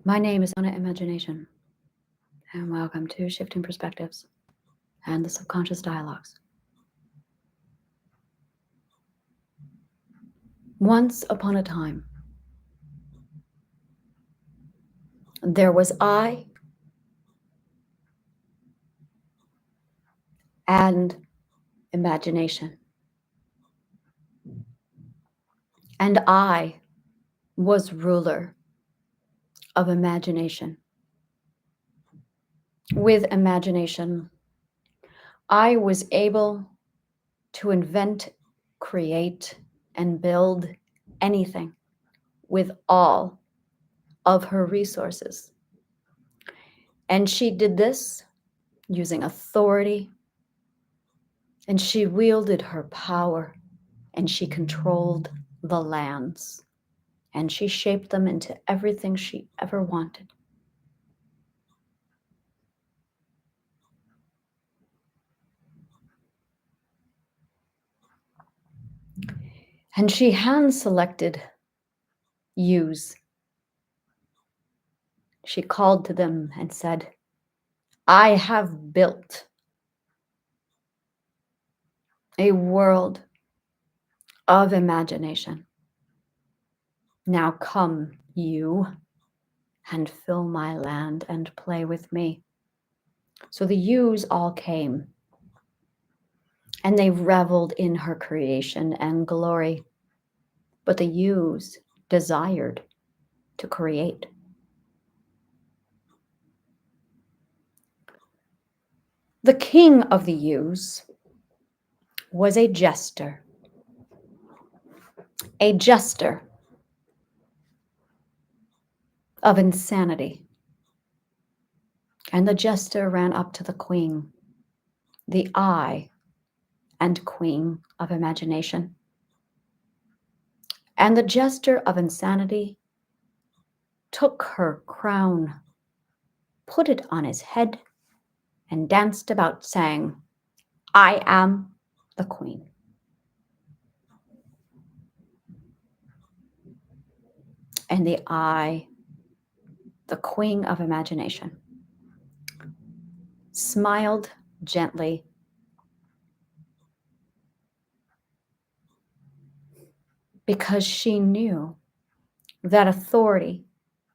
My name is Anna Imagination, and welcome to Shifting Perspectives and the Subconscious Dialogues. Once upon a time, there was I and imagination. And I was ruler of imagination. With imagination, I was able to invent, create, and build anything with all of her resources. And she did this using authority, and she wielded her power, and she controlled the lands, and she shaped them into everything she ever wanted. And she hand-selected youths. She called to them and said, I have built a world of imagination. Now come, you, and fill my land and play with me. So the youths all came, and they reveled in her creation and glory. But the youths desired to create. The king of the youths was a jester of insanity. And the jester ran up to the queen, the eye and queen of imagination. And the jester of insanity took her crown, put it on his head, and danced about saying, I am the queen. And the eye, the queen of imagination, smiled gently because she knew that authority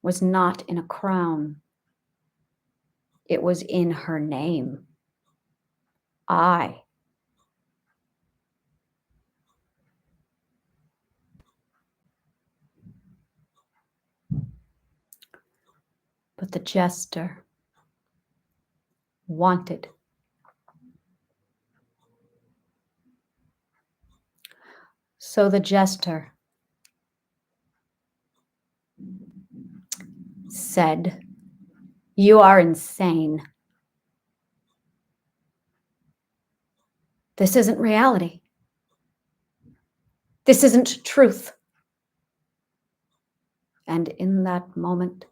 was not in a crown. It was in her name. I. But the jester wanted. So the jester said, you are insane. This isn't reality. This isn't truth. And in that moment,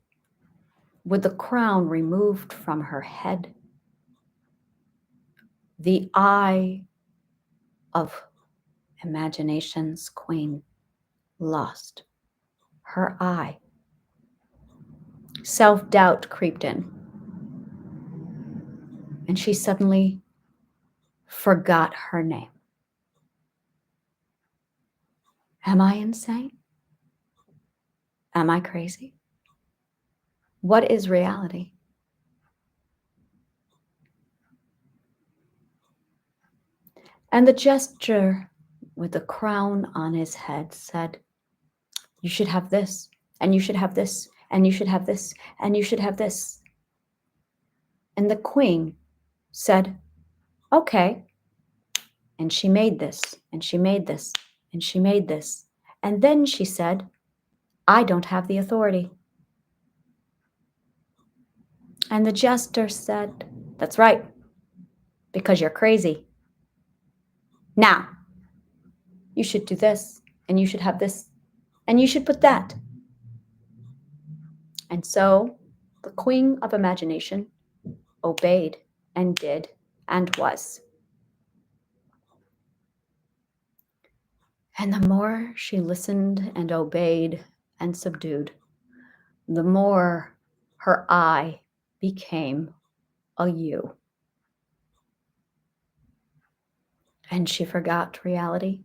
with the crown removed from her head, the eye of imagination's queen lost her eye. Self-doubt creeped in, and she suddenly forgot her name. Am I insane? Am I crazy? What is reality? And the jester with the crown on his head said, you should have this, and you should have this, and you should have this, and you should have this. And the queen said, okay. And she made this, and she made this, and she made this. And then she said, I don't have the authority. And the jester said, that's right, because you're crazy. Now, you should do this, and you should have this, and you should put that. And so the queen of imagination obeyed and did and was. And the more she listened and obeyed and subdued, the more her I became a you. And she forgot reality.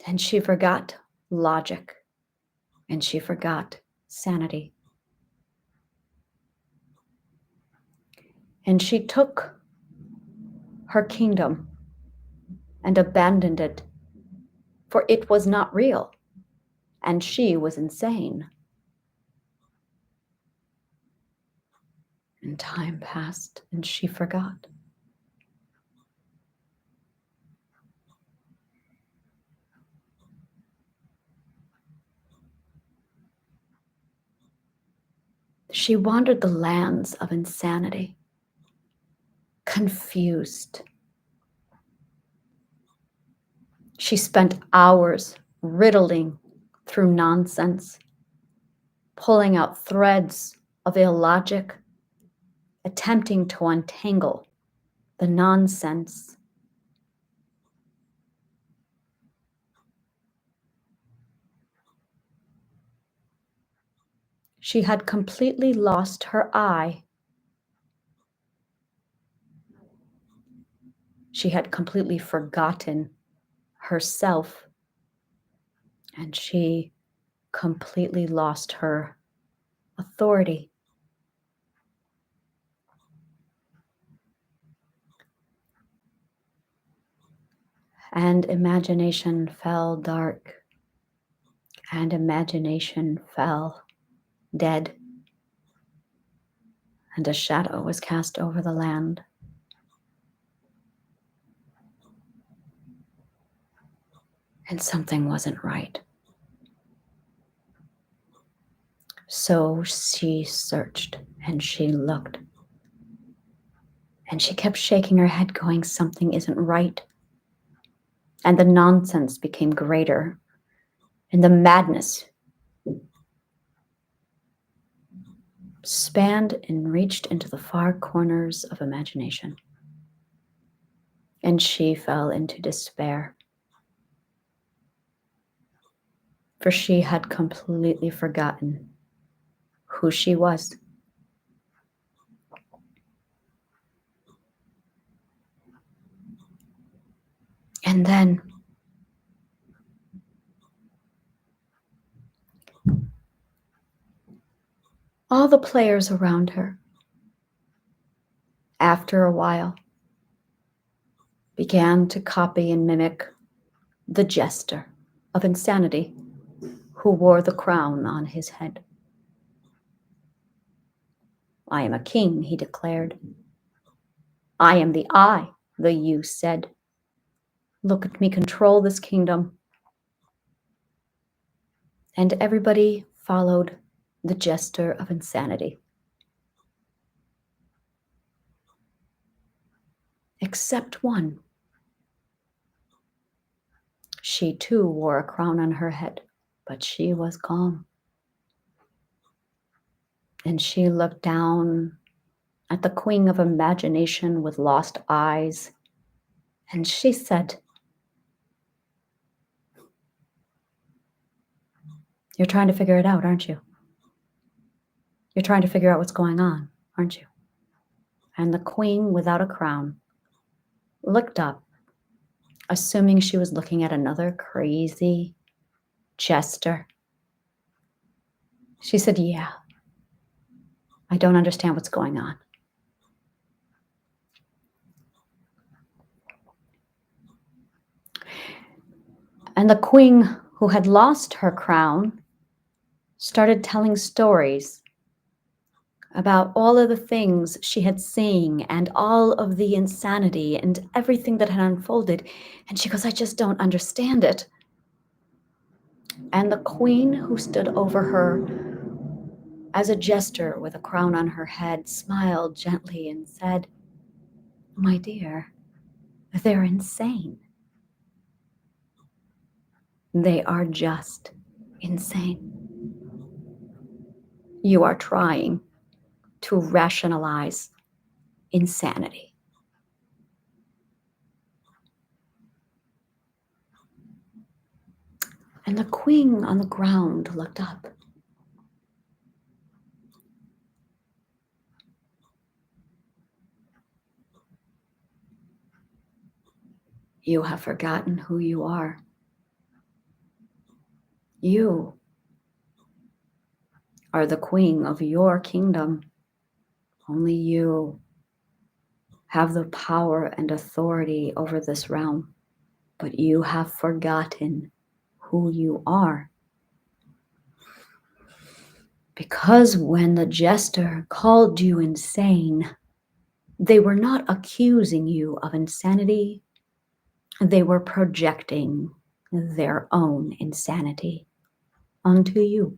And she forgot logic. And she forgot sanity. And she took her kingdom and abandoned it, for it was not real, and she was insane. And time passed, and she forgot. She wandered the lands of insanity, confused. She spent hours riddling through nonsense, pulling out threads of illogic, attempting to untangle the nonsense. She had completely lost her I. She had completely forgotten herself, and she completely lost her authority. And imagination fell dark, and imagination fell dead, and a shadow was cast over the land. And something wasn't right. So she searched and she looked. And she kept shaking her head, going, something isn't right. And the nonsense became greater, and the madness spanned and reached into the far corners of imagination. And she fell into despair, for she had completely forgotten who she was. And then all the players around her, after a while, began to copy and mimic the jester of insanity who wore the crown on his head. I am a king, he declared. I am the I, the you said. Look at me control this kingdom. And everybody followed the jester of insanity, except one. She too wore a crown on her head, but she was calm. And she looked down at the queen of imagination with lost eyes, and she said, you're trying to figure it out, aren't you? You're trying to figure out what's going on, aren't you? And the queen without a crown looked up, assuming she was looking at another crazy jester. She said, yeah, I don't understand what's going on. And the queen, who had lost her crown, started telling stories about all of the things she had seen and all of the insanity and everything that had unfolded. And she goes, I just don't understand it. And the queen, who stood over her as a jester with a crown on her head, smiled gently and said, my dear, they're insane. They are just insane. You are trying to rationalize insanity. And the queen on the ground looked up. You have forgotten who you are. You are the queen of your kingdom. Only you have the power and authority over this realm, but you have forgotten who you are. Because when the jester called you insane, they were not accusing you of insanity. They were projecting their own insanity onto you.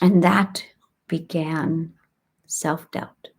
And that began self-doubt.